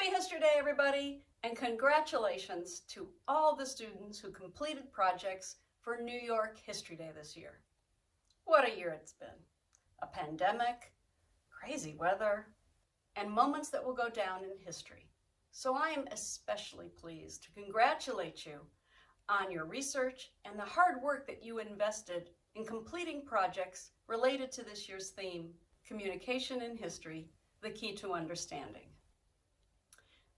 Happy History Day, everybody, and congratulations to all the students who completed projects for New York History Day this year. What a year it's been. A pandemic, crazy weather, and moments that will go down in history. So I am especially pleased to congratulate you on your research and the hard work that you invested in completing projects related to this year's theme, Communication in History, the Key to Understanding.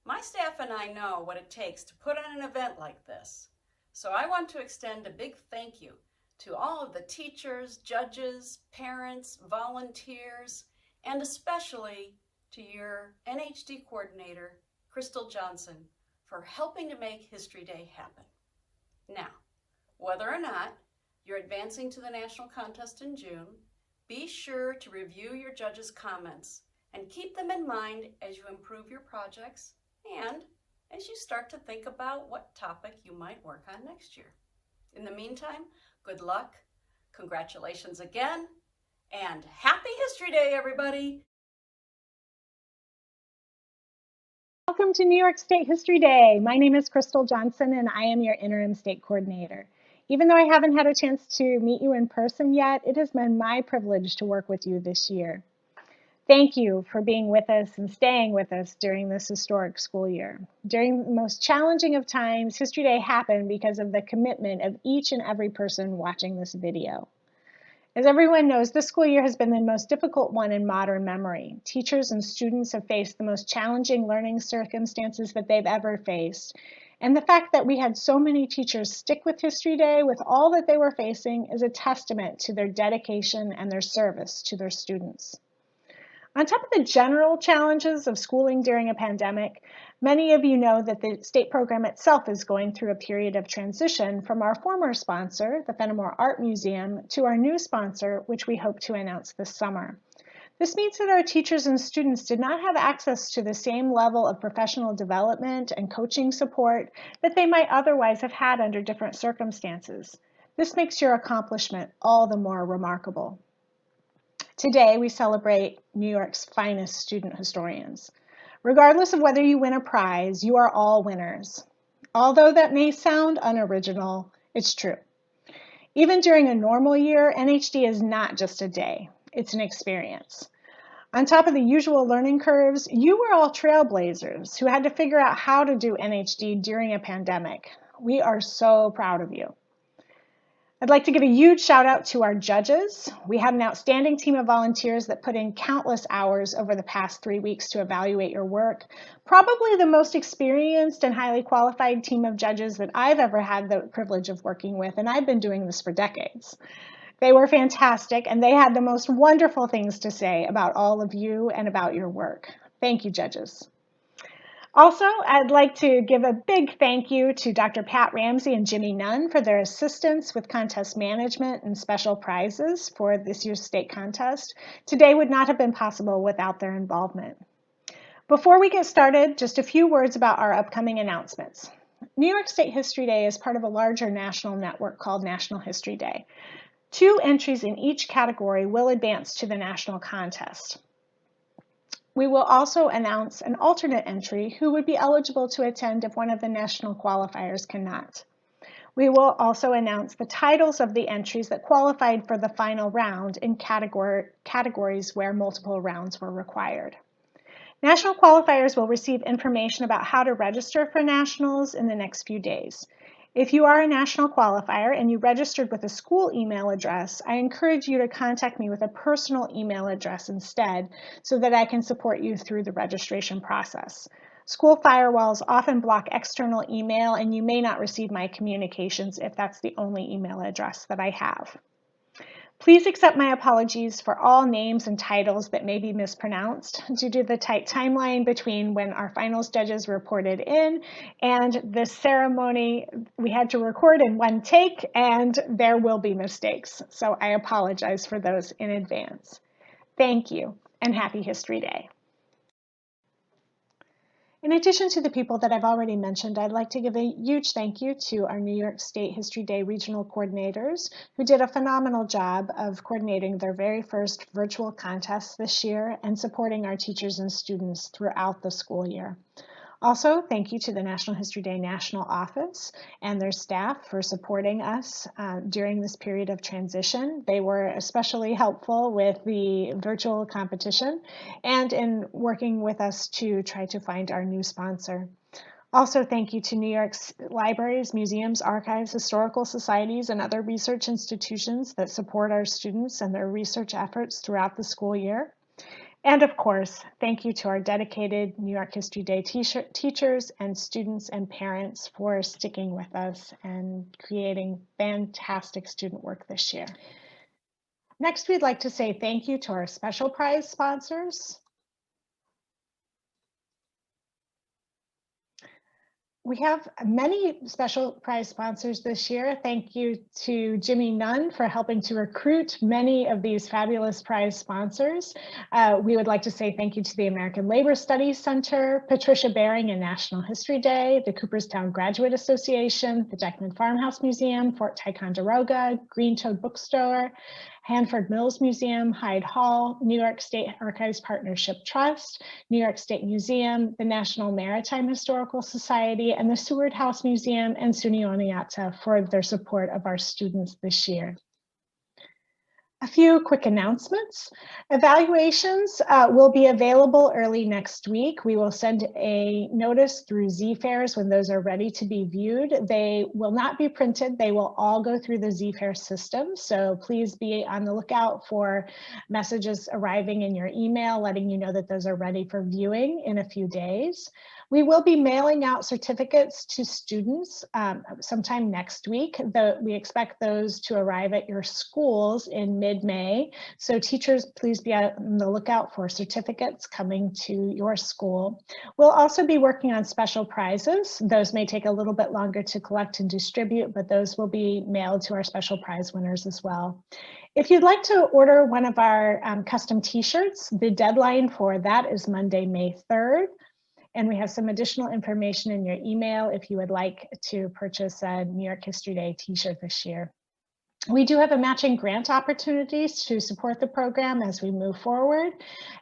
My staff and I know what it takes to put on an event like this, so I want to extend a big thank you to all of the teachers, judges, parents, volunteers, and especially to your NHD coordinator, Crystal Johnson, for helping to make History Day happen. Now, whether or not you're advancing to the national contest in June, be sure to review your judges' comments and keep them in mind as you improve your projects and as you start to think about what topic you might work on next year. In the meantime, good luck, congratulations again, and Happy History Day, everybody! Welcome to New York State History Day. My name is Crystal Johnson and I am your interim state coordinator. Even though I haven't had a chance to meet you in person yet, it has been my privilege to work with you this year. Thank you for being with us and staying with us during this historic school year. During the most challenging of times, History Day happened because of the commitment of each and every person watching this video. As everyone knows, this school year has been the most difficult one in modern memory. Teachers and students have faced the most challenging learning circumstances that they've ever faced. And the fact that we had so many teachers stick with History Day with all that they were facing is a testament to their dedication and their service to their students. On top of the general challenges of schooling during a pandemic, many of you know that the state program itself is going through a period of transition from our former sponsor, the Fenimore Art Museum, to our new sponsor, which we hope to announce this summer. This means that our teachers and students did not have access to the same level of professional development and coaching support that they might otherwise have had under different circumstances. This makes your accomplishment all the more remarkable. Today, we celebrate New York's finest student historians. Regardless of whether you win a prize, you are all winners. Although that may sound unoriginal, it's true. Even during a normal year, NHD is not just a day, it's an experience. On top of the usual learning curves, you were all trailblazers who had to figure out how to do NHD during a pandemic. We are so proud of you. I'd like to give a huge shout out to our judges. We had an outstanding team of volunteers that put in countless hours over the past 3 weeks to evaluate your work. Probably the most experienced and highly qualified team of judges that I've ever had the privilege of working with, and I've been doing this for decades. They were fantastic, and they had the most wonderful things to say about all of you and about your work. Thank you, judges. Also, I'd like to give a big thank you to Dr. Pat Ramsey and Jimmy Nunn for their assistance with contest management and special prizes for this year's state contest. Today would not have been possible without their involvement. Before we get started, just a few words about our upcoming announcements. New York State History Day is part of a larger national network called National History Day. 2 entries in each category will advance to the national contest. We will also announce an alternate entry who would be eligible to attend if one of the national qualifiers cannot. We will also announce the titles of the entries that qualified for the final round in categories where multiple rounds were required. National qualifiers will receive information about how to register for nationals in the next few days. If you are a national qualifier and you registered with a school email address, I encourage you to contact me with a personal email address instead so that I can support you through the registration process. School firewalls often block external email and you may not receive my communications if that's the only email address that I have. Please accept my apologies for all names and titles that may be mispronounced due to the tight timeline between when our finals judges reported in and the ceremony we had to record in one take, and there will be mistakes. So I apologize for those in advance. Thank you and happy History Day. In addition to the people that I've already mentioned, I'd like to give a huge thank you to our New York State History Day regional coordinators who did a phenomenal job of coordinating their very first virtual contest this year and supporting our teachers and students throughout the school year. Also, thank you to the National History Day National Office and their staff for supporting us during this period of transition. They were especially helpful with the virtual competition and in working with us to try to find our new sponsor. Also, thank you to New York's libraries, museums, archives, historical societies, and other research institutions that support our students and their research efforts throughout the school year. And of course, thank you to our dedicated New York History Day teachers and students and parents for sticking with us and creating fantastic student work this year. Next, we'd like to say thank you to our special prize sponsors. We have many special prize sponsors this year. Thank you to Jimmy Nunn for helping to recruit many of these fabulous prize sponsors. We would like to say thank you to the American Labor Studies Center, Patricia Baring and National History Day, the Cooperstown Graduate Association, the Dyckman Farmhouse Museum, Fort Ticonderoga, Green Toad Bookstore, Hanford Mills Museum, Hyde Hall, New York State Archives Partnership Trust, New York State Museum, the National Maritime Historical Society, and the Seward House Museum and SUNY Oneonta for their support of our students this year. A few quick announcements. Evaluations will be available early next week. We will send a notice through ZFairs when those are ready to be viewed. They will not be printed. They will all go through the ZFair system. So please be on the lookout for messages arriving in your email, letting you know that those are ready for viewing in a few days. We will be mailing out certificates to students sometime next week. We expect those to arrive at your schools in mid-May. So teachers, please be on the lookout for certificates coming to your school. We'll also be working on special prizes. Those may take a little bit longer to collect and distribute, but those will be mailed to our special prize winners as well. If you'd like to order one of our custom t-shirts, the deadline for that is Monday, May 3rd. And we have some additional information in your email if you would like to purchase a New York History Day t-shirt this year. We do have a matching grant opportunities to support the program as we move forward.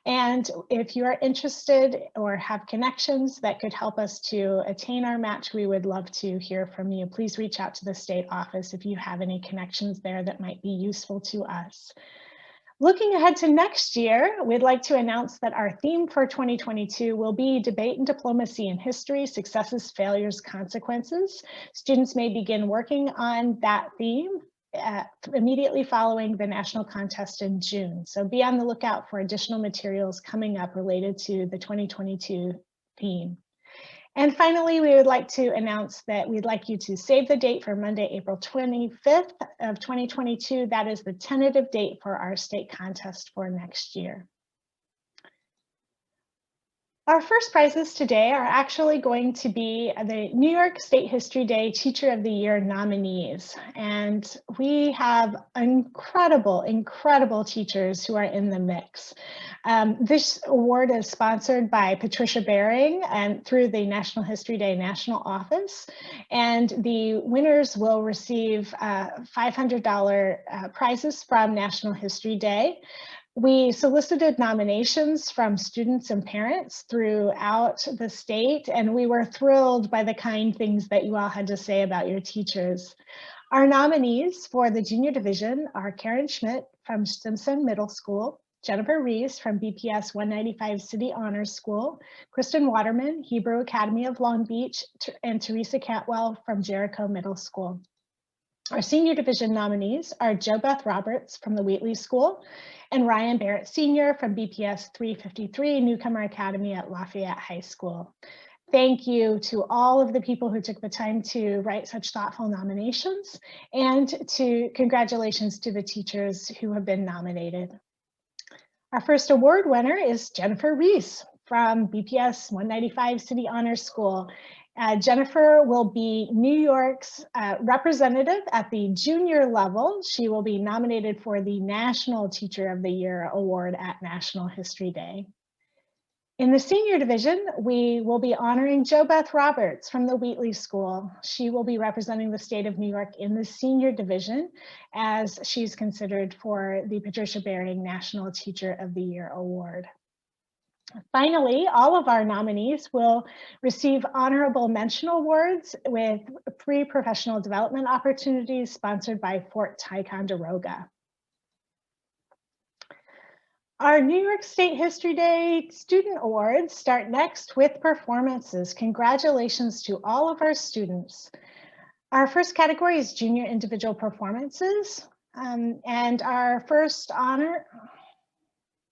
And if you are interested or have connections that could help us to attain our match, we would love to hear from you. Please reach out to the state office if you have any connections there that might be useful to us. Looking ahead to next year, we'd like to announce that our theme for 2022 will be Debate and Diplomacy in History, Successes, Failures, Consequences. Students may begin working on that theme immediately following the national contest in June. So be on the lookout for additional materials coming up related to the 2022 theme. And finally, we would like to announce that we'd like you to save the date for Monday, April 25th of 2022. That is the tentative date for our state contest for next year. Our first prizes today are actually going to be the New York State History Day Teacher of the Year nominees. And we have incredible, incredible teachers who are in the mix. This award is sponsored by Patricia Baring and through the National History Day National Office. And the winners will receive $500 prizes from National History Day. We solicited nominations from students and parents throughout the state, and we were thrilled by the kind things that you all had to say about your teachers. Our nominees for the junior division are Karen Schmidt from Stimson Middle School, Jennifer Rees from BPS 195 City Honors School, Kristen Waterman, Hebrew Academy of Long Beach, and Teresa Cantwell from Jericho Middle School. Our senior division nominees are Jo Beth Roberts from the Wheatley School and Ryan Barrett Sr. from BPS 353 Newcomer Academy at Lafayette High School. Thank you to all of the people who took the time to write such thoughtful nominations, and congratulations to the teachers who have been nominated. Our first award winner is Jennifer Rees from BPS 195 City Honors School. Jennifer will be New York's representative at the junior level. She will be nominated for the National Teacher of the Year Award at National History Day. In the senior division, we will be honoring Jo Beth Roberts from the Wheatley School. She will be representing the state of New York in the senior division as she's considered for the Patricia Baring National Teacher of the Year Award. Finally, all of our nominees will receive honorable mention awards with free professional development opportunities sponsored by Fort Ticonderoga. Our New York State History Day Student Awards start next with performances. Congratulations to all of our students. Our first category is junior individual performances, and our first honor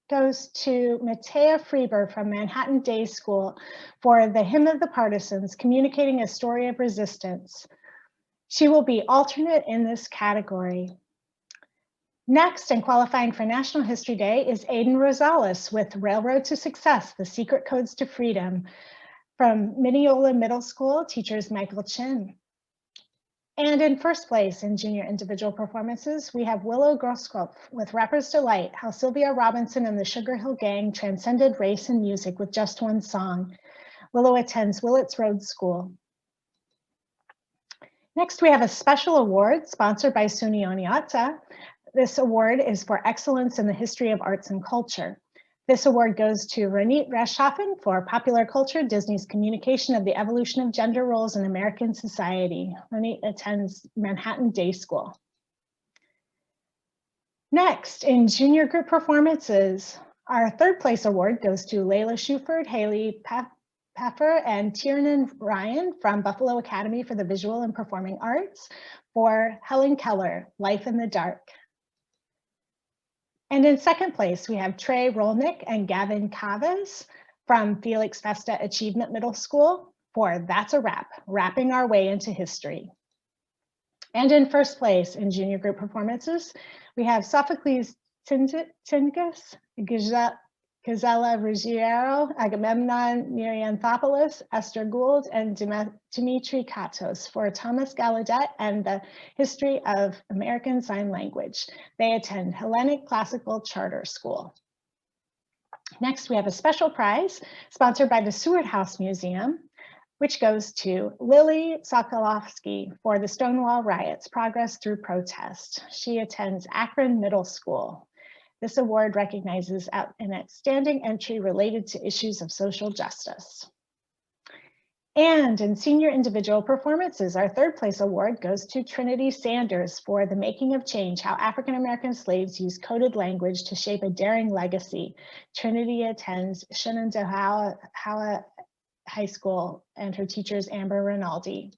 goes to Matea Freeber from Manhattan Day School for the Hymn of the Partisans, communicating a story of resistance. She will be alternate in this category. Next, and qualifying for National History Day, is Aiden Rosales with Railroad to Success, The Secret Codes to Freedom from Mineola Middle School, teachers Michael Chin. And in first place in junior individual performances, we have Willow Groskopf with Rapper's Delight, How Sylvia Robinson and the Sugar Hill Gang Transcended Race and Music with Just One Song. Willow attends Willits Road School. Next, we have a special award sponsored by SUNY Oneonta. This award is for excellence in the history of arts and culture. This award goes to Ronit Rashafen for Popular Culture, Disney's Communication of the Evolution of Gender Roles in American Society. Ronit attends Manhattan Day School. Next, in junior group performances, our third place award goes to Layla Shuford, Haley Peffer, and Tiernan Ryan from Buffalo Academy for the Visual and Performing Arts for Helen Keller, Life in the Dark. And in second place, we have Trey Rolnick and Gavin Chavez from Felix Festa Achievement Middle School for That's a Wrap, Wrapping Our Way into History. And in first place in junior group performances, we have Sophocles Tingus, Gazella Ruggiero, Agamemnon Mirianthopoulos, Esther Gould, and Dimitri Katos for Thomas Gallaudet and the History of American Sign Language. They attend Hellenic Classical Charter School. Next, we have a special prize sponsored by the Seward House Museum, which goes to Lily Sokolovsky for the Stonewall Riots, Progress Through Protest. She attends Akron Middle School. This award recognizes an outstanding entry related to issues of social justice. And in senior individual performances, our third place award goes to Trinity Sanders for The Making of Change, How African American Slaves Use Coded Language to Shape a Daring Legacy. Trinity attends Shenandoah High School and her teacher is Amber Rinaldi.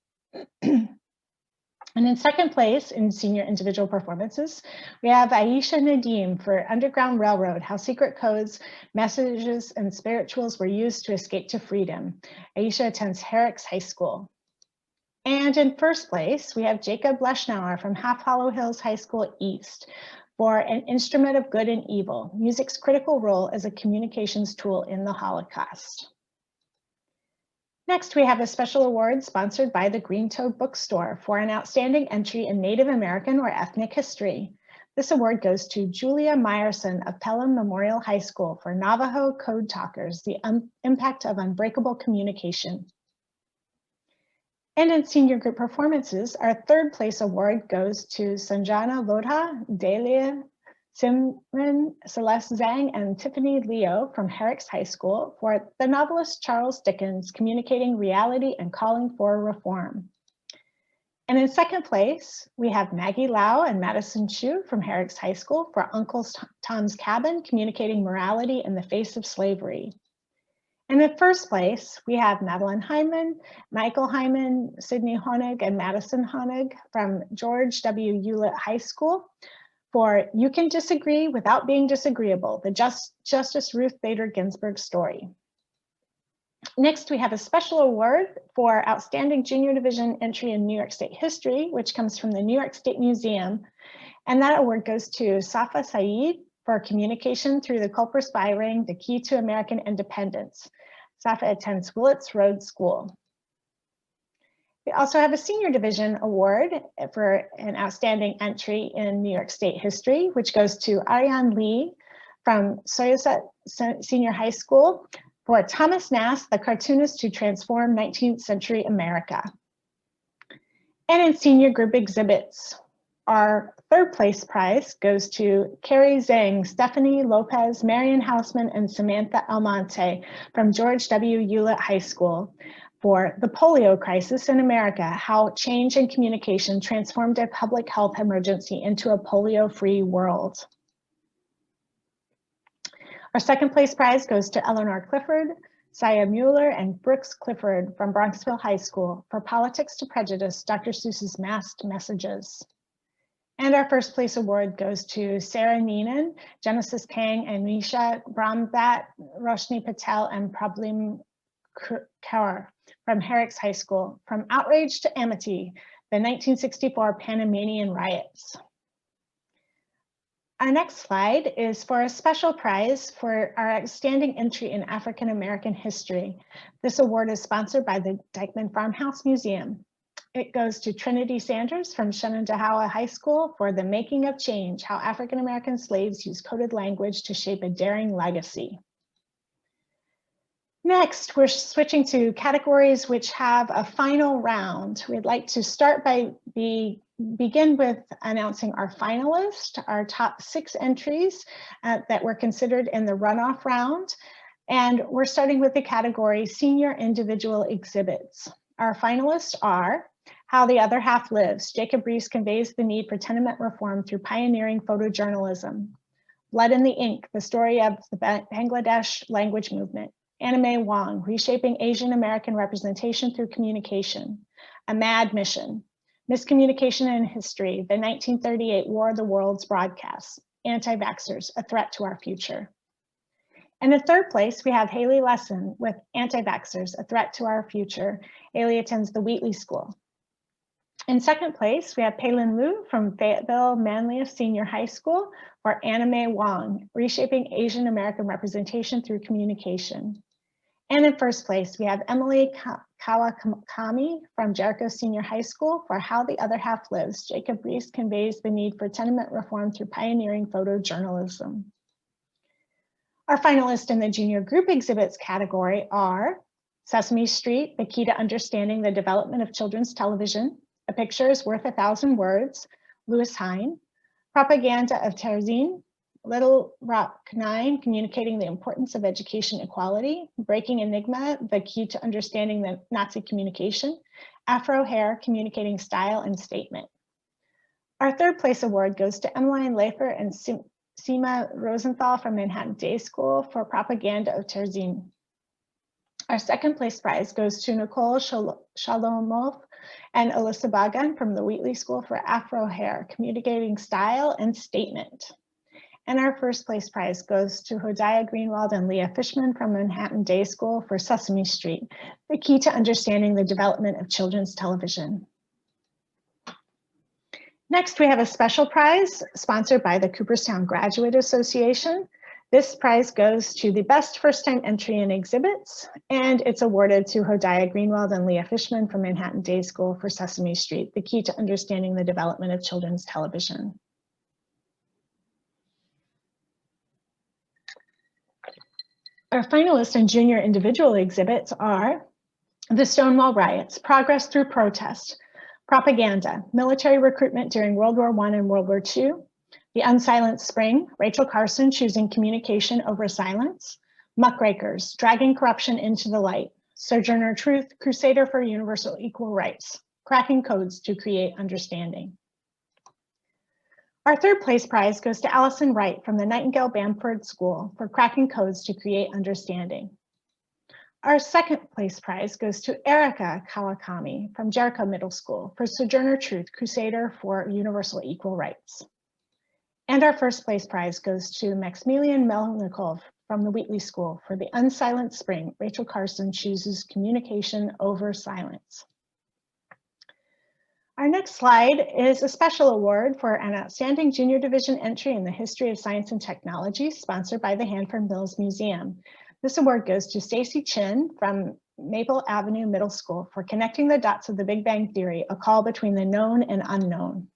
And in second place in senior individual performances, we have Aisha Nadim for Underground Railroad, How Secret Codes, Messages, and Spirituals Were Used to Escape to Freedom. Aisha attends Herrick's High School. And in first place, we have Jacob Leschnauer from Half Hollow Hills High School East for An Instrument of Good and Evil, Music's Critical Role as a Communications Tool in the Holocaust. Next, we have a special award sponsored by the Green Toad Bookstore for an outstanding entry in Native American or ethnic history. This award goes to Julia Meyerson of Pelham Memorial High School for Navajo Code Talkers, the Impact of Unbreakable Communication. And in senior group performances, our third place award goes to Sanjana Lodha, Delia Simran, Celeste Zhang, and Tiffany Leo from Herrick's High School for the novelist Charles Dickens, Communicating Reality and Calling for Reform. And in second place, we have Maggie Lau and Madison Chu from Herrick's High School for Uncle Tom's Cabin, Communicating Morality in the Face of Slavery. And in first place, we have Madeline Hyman, Michael Hyman, Sydney Honig, and Madison Honig from George W. Hewlett High School for You Can Disagree Without Being Disagreeable, the Justice Ruth Bader Ginsburg story. Next, we have a special award for Outstanding Junior Division Entry in New York State History, which comes from the New York State Museum. And that award goes to Safa Saeed for Communication Through the Culper Spy Ring, the Key to American Independence. Safa attends Willits Road School. We also have a Senior Division Award for an outstanding entry in New York State history, which goes to Ariane Lee from Soyuzet Senior High School for Thomas Nast, the Cartoonist Who Transformed 19th Century America. And in Senior Group Exhibits, Our third place prize goes to Carrie Zhang, Stephanie Lopez, Marion Hausman, and Samantha Almonte from George W. Hewlett High School for The Polio Crisis in America, How Change in Communication Transformed a Public Health Emergency into a Polio-Free World. Our second place prize goes to Eleanor Clifford, Saya Mueller, and Brooks Clifford from Bronxville High School for Politics to Prejudice, Dr. Seuss's Masked Messages. And our first place award goes to Sarah Neenan, Genesis Kang, and Nisha Brahmbat, Roshni Patel, and Prablim Kaur from Herrick's High School, From Outrage to Amity, the 1964 Panamanian Riots. Our next slide is for a special prize for our outstanding entry in African American history. This award is sponsored by the Dyckman Farmhouse Museum. It goes to Trinity Sanders from Shenandoah High School for The Making of Change, How African American Slaves Use Coded Language to Shape a Daring Legacy. Next, we're switching to categories which have a final round. We'd like to start by begin with announcing our finalists, our top 6 entries that were considered in the runoff round. And we're starting with the category Senior Individual Exhibits. Our finalists are How the Other Half Lives. Jacob Riis conveys the need for tenement reform through pioneering photojournalism. Blood in the Ink, the story of the Bangladesh language movement. Anna Mae Wong, reshaping Asian American representation through communication. A Mad Mission. Miscommunication in History, the 1938 War of the Worlds broadcasts. Anti-vaxxers, a threat to our future. And in third place, we have Haley Lesson with Anti-Vaxxers, a threat to our future. Haley attends the Wheatley School. In second place, we have Palin Liu from Fayetteville Manlius Senior High School for Anna Mae Wong, reshaping Asian American representation through communication. And in first place, we have Emily Kawakami from Jericho Senior High School for How the Other Half Lives. Jacob Riis conveys the need for tenement reform through pioneering photojournalism. Our finalists in the junior group exhibits category are Sesame Street, the key to understanding the development of children's television. A picture is worth 1,000 words, Louis Hine. Propaganda of Terzine, Little Rock 9, communicating the importance of education equality. Breaking Enigma, the key to understanding the Nazi communication. Afro Hair, communicating style and statement. Our third place award goes to Emmeline Lather and Seema Rosenthal from Manhattan Day School for Propaganda of Terzine. Our second place prize goes to Nicole Shalomov and Alyssa Bagan from the Wheatley School for Afro Hair, communicating style and statement. And our first place prize goes to Hodiah Greenwald and Leah Fishman from Manhattan Day School for Sesame Street, the key to understanding the development of children's television. Next, we have a special prize sponsored by the Cooperstown Graduate Association. This prize goes to the best first-time entry in exhibits, and it's awarded to Hodiah Greenwald and Leah Fishman from Manhattan Day School for Sesame Street, the key to understanding the development of children's television. Our finalists in junior individual exhibits are The Stonewall Riots, Progress Through Protest, Propaganda, Military Recruitment During World War I and World War II, The Unsilenced Spring, Rachel Carson Choosing Communication Over Silence, Muckrakers, Dragging Corruption into the Light, Sojourner Truth, Crusader for Universal Equal Rights, Cracking Codes to Create Understanding. Our third place prize goes to Allison Wright from the Nightingale Bamford School for Cracking Codes to Create Understanding. Our second place prize goes to Erica Kawakami from Jericho Middle School for Sojourner Truth, Crusader for Universal Equal Rights. And our first place prize goes to Maximilian Melnikov from the Wheatley School for The Unsilenced Spring, Rachel Carson Chooses Communication Over Silence. Our next slide is a special award for an outstanding junior division entry in the history of science and technology, sponsored by the Hanford Mills Museum. This award goes to Stacy Chin from Maple Avenue Middle School for Connecting the Dots of the Big Bang Theory, a call between the known and unknown.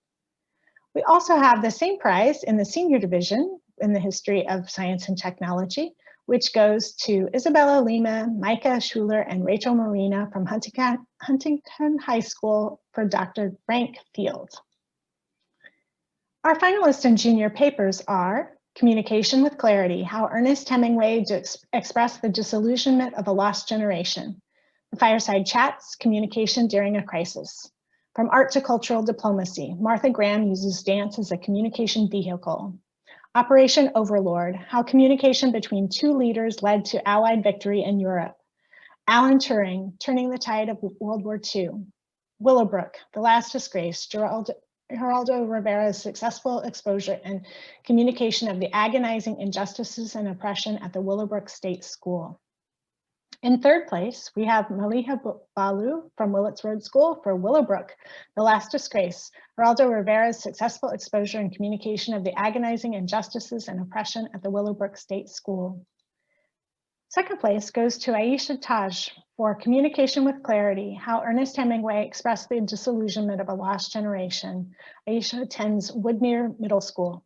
We also have the same prize in the senior division in the history of science and technology, which goes to Isabella Lima, Micah Schuler, and Rachel Marina from Huntington High School for Dr. Frank Field. Our finalists in junior papers are Communication with Clarity, How Ernest Hemingway Expressed the Disillusionment of a Lost Generation. The Fireside Chats, Communication During a Crisis. From Art to Cultural Diplomacy, Martha Graham uses dance as a communication vehicle. Operation Overlord, How Communication Between Two Leaders Led to Allied Victory in Europe. Alan Turing, Turning the Tide of World War II. Willowbrook, The Last Disgrace, Geraldo Rivera's successful exposure and communication of the agonizing injustices and oppression at the Willowbrook State School. In third place, we have Maliha Balu from Willits Road School for Willowbrook, The Last Disgrace, Geraldo Rivera's successful exposure and communication of the agonizing injustices and oppression at the Willowbrook State School. Second place goes to Aisha Taj for Communication with Clarity, How Ernest Hemingway Expressed the Disillusionment of a Lost Generation. Aisha attends Woodmere Middle School.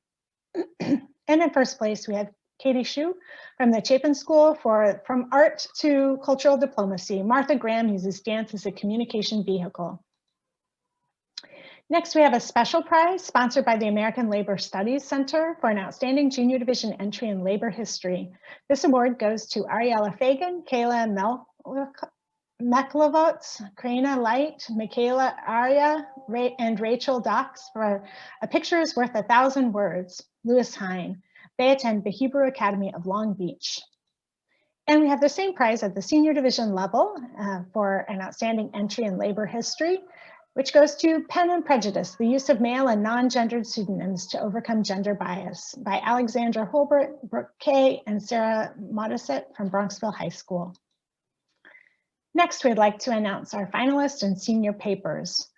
And in first place, we have Katie Hsu from the Chapin School for From Art to Cultural Diplomacy. Martha Graham uses dance as a communication vehicle. Next, we have a special prize sponsored by the American Labor Studies Center for an outstanding junior division entry in labor history. This award goes to Ariella Fagan, Kayla Meklovotz, Karina Light, Michaela Arya, and Rachel Docks for A Picture is Worth 1,000 Words, Lewis Hine. They attend the Hebrew Academy of Long Beach. And we have the same prize at the senior division level for an outstanding entry in labor history, which goes to Pen and Prejudice, the use of male and non-gendered pseudonyms to overcome gender bias by Alexandra Holbert, Brooke Kay, and Sarah Modisette from Bronxville High School. Next, we'd like to announce our finalists in senior papers.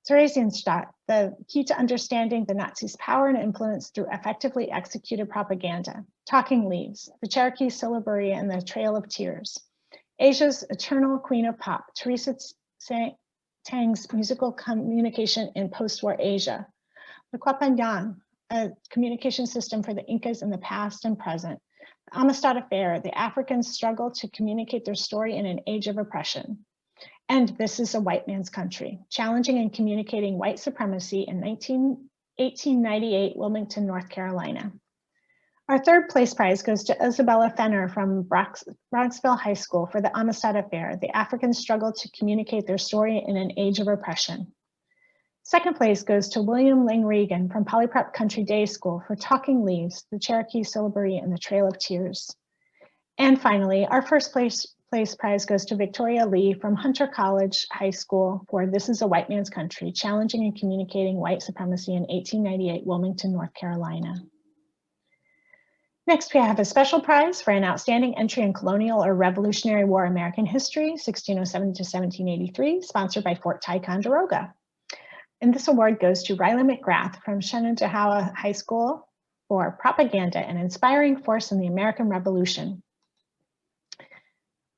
Theresienstadt, The Key to Understanding the Nazis' Power and Influence Through Effectively Executed Propaganda. Talking Leaves, The Cherokee Syllabary and the Trail of Tears. Asia's Eternal Queen of Pop, Teresa Tang's Musical Communication in Post-War Asia. The Quapanyan, a communication system for the Incas in the past and present. The Amistad Affair, the Africans' struggle to communicate their story in an age of oppression. And This is a White Man's Country, challenging and communicating white supremacy in 1898 Wilmington, North Carolina. Our third place prize goes to Isabella Fenner from Bronxville High School for the Amistad Affair, the Africans' struggle to communicate their story in an age of oppression. Second place goes to William Ling Regan from Polyprep Country Day School for Talking Leaves, the Cherokee Syllabary and the Trail of Tears. And finally, our first place prize goes to Victoria Lee from Hunter College High School for This is a White Man's Country, challenging and communicating white supremacy in 1898 Wilmington, North Carolina. Next, we have a special prize for an outstanding entry in colonial or Revolutionary War American history, 1607 to 1783, sponsored by Fort Ticonderoga. And this award goes to Riley McGrath from Shenandoah High School for Propaganda, an Inspiring Force in the American Revolution.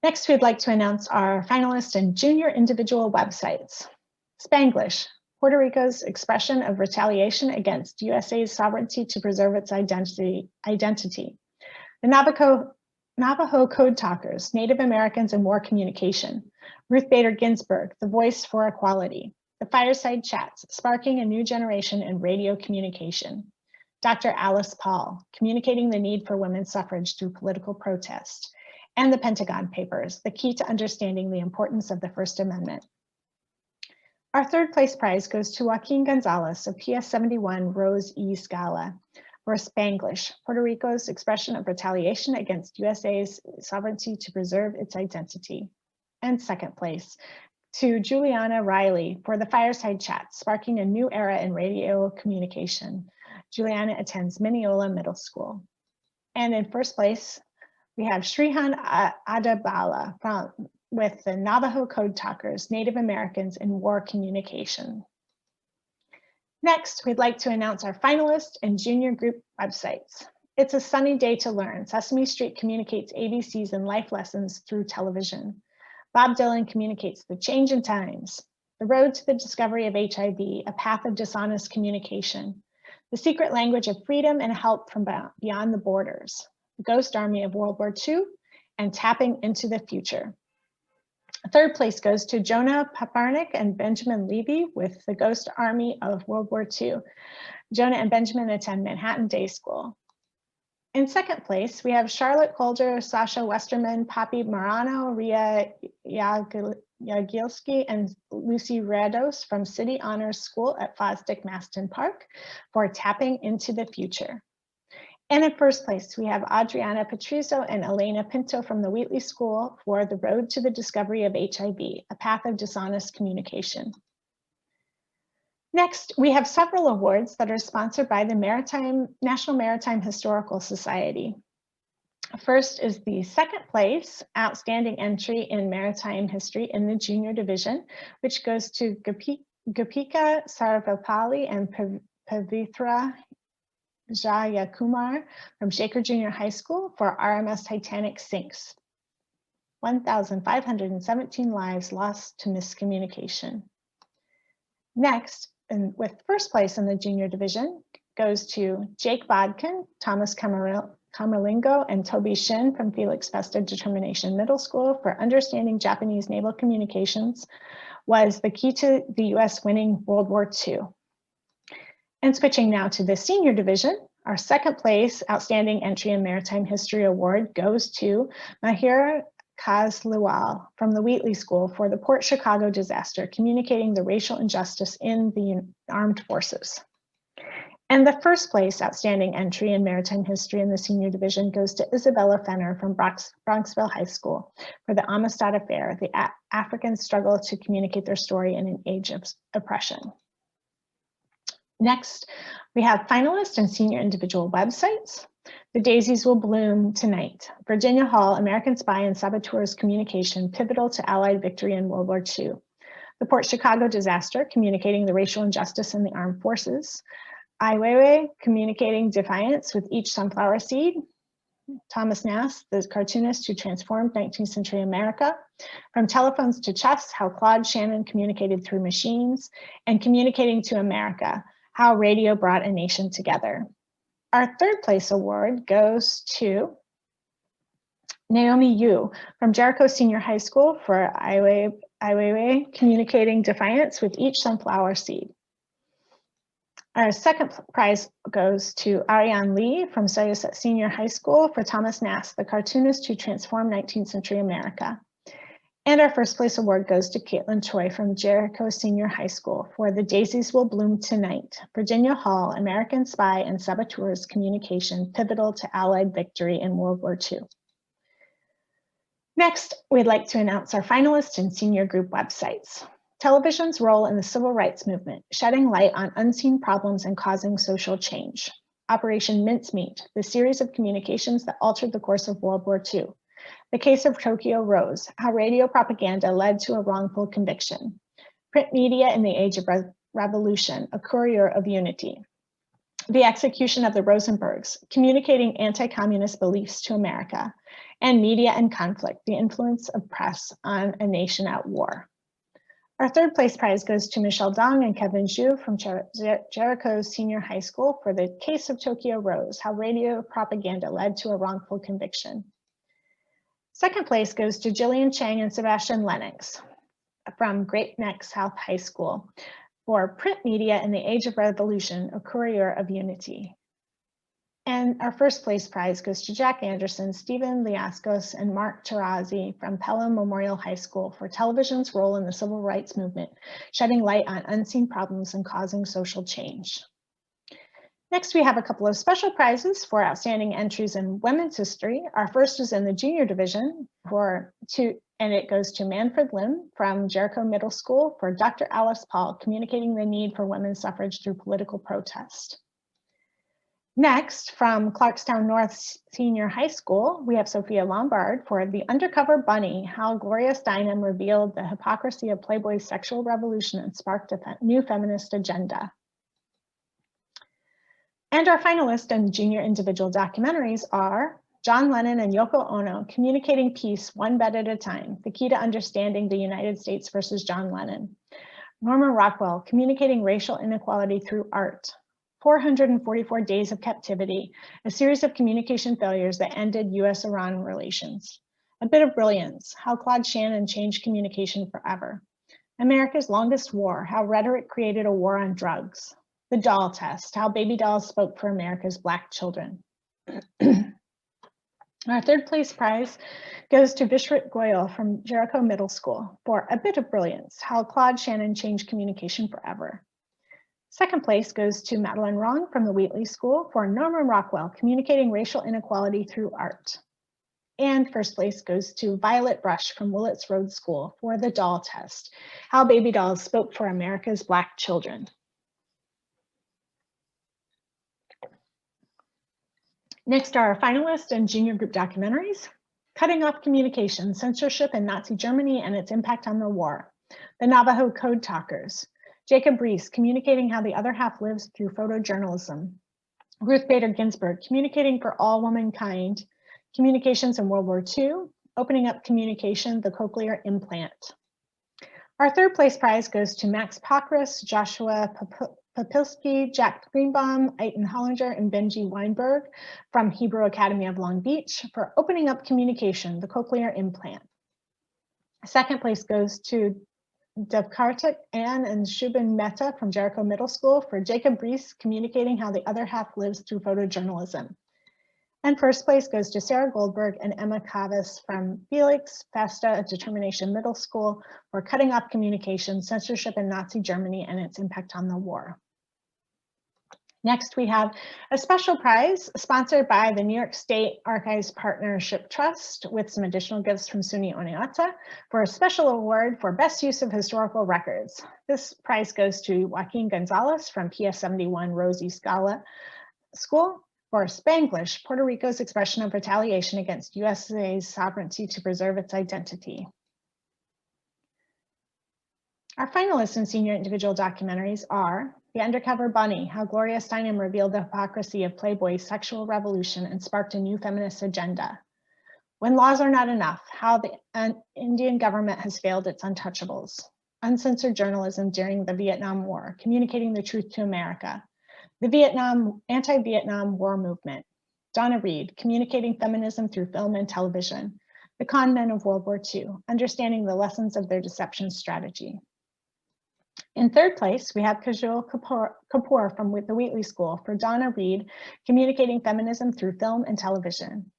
Next, we'd like to announce our finalists and junior individual websites. Spanglish, Puerto Rico's expression of retaliation against USA's sovereignty to preserve its identity. The Navajo Code Talkers, Native Americans and War Communication. Ruth Bader Ginsburg, The Voice for Equality. The Fireside Chats, Sparking a New Generation in Radio Communication. Dr. Alice Paul, Communicating the Need for Women's Suffrage Through Political Protest. And the Pentagon Papers, The Key to Understanding the Importance of the First Amendment. Our third place prize goes to Joaquin Gonzalez of PS 71 Rose E. Scala for Spanglish, Puerto Rico's expression of retaliation against USA's sovereignty to preserve its identity. And second place to Juliana Riley for the Fireside Chat, Sparking a New Era in Radio Communication. Juliana attends Mineola Middle School. And in first place, we have Shrihan Adabala with the Navajo Code Talkers, Native Americans in War Communication. Next, we'd like to announce our finalists and junior group websites. It's a Sunny Day to Learn. Sesame Street communicates ABCs and life lessons through television. Bob Dylan communicates the change in times. The Road to the Discovery of HIV, a path of dishonest communication. The Secret Language of Freedom and Help from Beyond the Borders. The Ghost Army of World War II, and Tapping into the Future. Third place goes to Jonah Paparnik and Benjamin Levy with The Ghost Army of World War II. Jonah and Benjamin attend Manhattan Day School. In second place, we have Charlotte Colger, Sasha Westerman, Poppy Marano, Ria Jagielski, and Lucy Rados from City Honors School at Fosdick Maston Park for Tapping into the Future. And in first place, we have Adriana Patrizo and Elena Pinto from the Wheatley School for The Road to the Discovery of HIV, a Path of Dishonest Communication. Next, we have several awards that are sponsored by the National Maritime Historical Society. First is the second place outstanding entry in maritime history in the junior division, which goes to Gopika Sarvapalli and Pavitra Jayakumar from Shaker Junior High School for RMS Titanic sinks. 1,517 lives lost to miscommunication. Next, and with first place in the junior division, goes to Jake Bodkin, Thomas Camerlingo, and Toby Shin from Felix Vesta Determination Middle School for understanding Japanese naval communications was the key to the US winning World War II. And switching now to the senior division, our second place outstanding entry in maritime history award goes to Mahira Kazliwal from the Wheatley School for the Port Chicago disaster, communicating the racial injustice in the armed forces. And the first place outstanding entry in maritime history in the senior division goes to Isabella Fenner from Bronxville High School for the Amistad Affair, the African struggle to communicate their story in an age of oppression. Next, we have finalist and senior individual websites. The Daisies Will Bloom Tonight. Virginia Hall, American Spy and Saboteur's Communication, Pivotal to Allied Victory in World War II. The Port Chicago Disaster, Communicating the Racial Injustice in the Armed Forces. Ai Weiwei, Communicating Defiance with Each Sunflower Seed. Thomas Nast, the cartoonist who transformed 19th century America. From Telephones to Chess, How Claude Shannon Communicated Through Machines. And Communicating to America, How Radio Brought a Nation Together. Our third place award goes to Naomi Yu from Jericho Senior High School for Ai Weiwei, Communicating Defiance with Each Sunflower Seed. Our second prize goes to Ariane Lee from Soyuzet Senior High School for Thomas Nast, the cartoonist who transformed 19th century America. And our first place award goes to Caitlin Choi from Jericho Senior High School for The Daisies Will Bloom Tonight, Virginia Hall, American Spy and Saboteur's Communication, Pivotal to Allied Victory in World War II. Next, we'd like to announce our finalist and senior group websites. Television's role in the civil rights movement, shedding light on unseen problems and causing social change. Operation Mincemeat, the series of communications that altered the course of World War II. The Case of Tokyo Rose, how radio propaganda led to a wrongful conviction. Print media in the age of revolution, a courier of unity. The execution of the Rosenbergs, communicating anti-communist beliefs to America. And Media and Conflict, the influence of press on a nation at war. Our third place prize goes to Michelle Dong and Kevin Zhu from Jericho Senior High School for The Case of Tokyo Rose, how radio propaganda led to a wrongful conviction. Second place goes to Jillian Chang and Sebastian Lennox from Great Neck South High School for Print Media in the Age of Revolution, a Courier of Unity. And our first place prize goes to Jack Anderson, Stephen Liascos, and Mark Tarazi from Pelham Memorial High School for television's role in the civil rights movement, shedding light on unseen problems and causing social change. Next, we have a couple of special prizes for outstanding entries in women's history. Our first is in the junior division and it goes to Manfred Lim from Jericho Middle School for Dr. Alice Paul, communicating the need for women's suffrage through political protest. Next, from Clarkstown North Senior High School, we have Sophia Lombard for The Undercover Bunny, how Gloria Steinem revealed the hypocrisy of Playboy's sexual revolution and sparked a new feminist agenda. And our finalists in junior individual documentaries are John Lennon and Yoko Ono, Communicating Peace One Bed at a Time, the key to understanding the United States versus John Lennon. Norman Rockwell, Communicating Racial Inequality Through Art. 444 Days of Captivity, a series of communication failures that ended US-Iran relations. A Bit of Brilliance, how Claude Shannon changed communication forever. America's Longest War, how rhetoric created a war on drugs. The doll test, how baby dolls spoke for America's Black children. Our third place prize goes to Vishrit Goyal from Jericho Middle School for A Bit of Brilliance, how Claude Shannon changed communication forever. Second place goes to Madeline Wrong from the Wheatley School for Norman Rockwell, communicating racial inequality through art. And first place goes to Violet Brush from Willits Road School for The Doll Test, how baby dolls spoke for America's Black children. Next are our finalists and junior group documentaries. Cutting Off Communication, Censorship in Nazi Germany and Its Impact on the War. The Navajo Code Talkers. Jacob Reese, Communicating How the Other Half Lives Through Photojournalism. Ruth Bader Ginsburg, Communicating for All Womankind. Communications in World War II. Opening Up Communication, the Cochlear Implant. Our third place prize goes to Max Pokris, Joshua Papilski, Jack Greenbaum, Eitan Hollinger, and Benji Weinberg from Hebrew Academy of Long Beach for Opening Up Communication, the Cochlear Implant. Second place goes to Devkartik Ann and Shubin Mehta from Jericho Middle School for Jacob Reese, Communicating How the Other Half Lives Through Photojournalism. And first place goes to Sarah Goldberg and Emma Cavas from Felix Festa Determination Middle School for Cutting Off Communication, Censorship in Nazi Germany and Its Impact on the War. Next, we have a special prize sponsored by the New York State Archives Partnership Trust with some additional gifts from SUNY Oneonta for a special award for best use of historical records. This prize goes to Joaquin Gonzalez from PS 71 Rosie Scala School for Spanglish, Puerto Rico's expression of retaliation against USA's sovereignty to preserve its identity. Our finalists in senior individual documentaries are The Undercover Bunny, how Gloria Steinem revealed the hypocrisy of Playboy's sexual revolution and sparked a new feminist agenda. When Laws Are Not Enough, how the Indian government has failed its untouchables. Uncensored journalism during the Vietnam War, communicating the truth to America. The anti-Vietnam War movement. Donna Reed, communicating feminism through film and television. The Con Men of World War II, understanding the lessons of their deception strategy. In third place, we have Kajol Kapoor from the Wheatley School for Donna Reed, communicating feminism through film and television.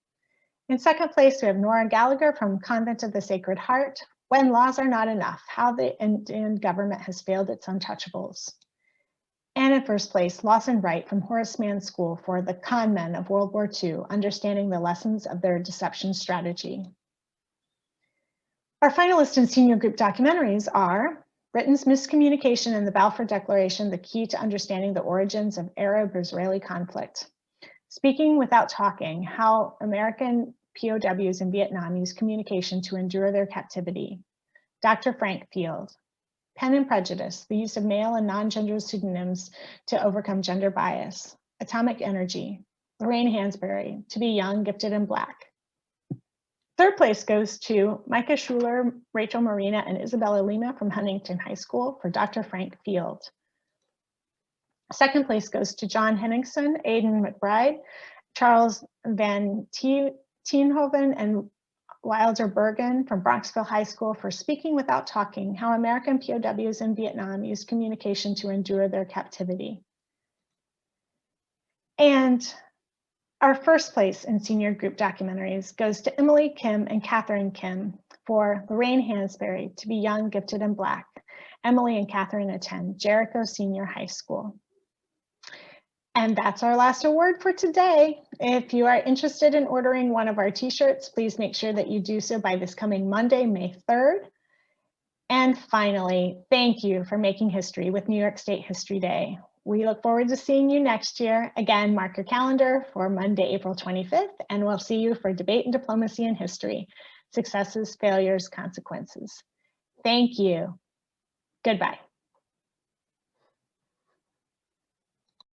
In second place, we have Nora Gallagher from Convent of the Sacred Heart, When Laws Are Not Enough, how the Indian government has failed its untouchables. And in first place, Lawson Wright from Horace Mann School for The Con Men of World War II, understanding the lessons of their deception strategy. Our finalists in senior group documentaries are Britain's Miscommunication in the Balfour Declaration, the Key to Understanding the Origins of Arab-Israeli Conflict. Speaking Without Talking, how American POWs in Vietnam use communication to endure their captivity. Dr. Frank Field. Pen and Prejudice, the use of male and non-gender pseudonyms to overcome gender bias. Atomic Energy. Lorraine Hansberry, To Be Young, Gifted, and Black. Third place goes to Micah Schuler, Rachel Marina, and Isabella Lima from Huntington High School for Dr. Frank Field. Second place goes to John Henningsen, Aidan McBride, Charles Van Tienhoven, and Wilder Bergen from Bronxville High School for Speaking Without Talking, how American POWs in Vietnam use communication to endure their captivity. And our first place in senior group documentaries goes to Emily Kim and Catherine Kim for Lorraine Hansberry, To Be Young, Gifted, and Black. Emily and Catherine attend Jericho Senior High School. And that's our last award for today. If you are interested in ordering one of our t-shirts, please make sure that you do so by this coming Monday, May 3rd. And finally, thank you for making history with New York State History Day. We look forward to seeing you next year. Again, mark your calendar for Monday, April 25th, and we'll see you for Debate and Diplomacy in History, Successes, Failures, Consequences. Thank you. Goodbye.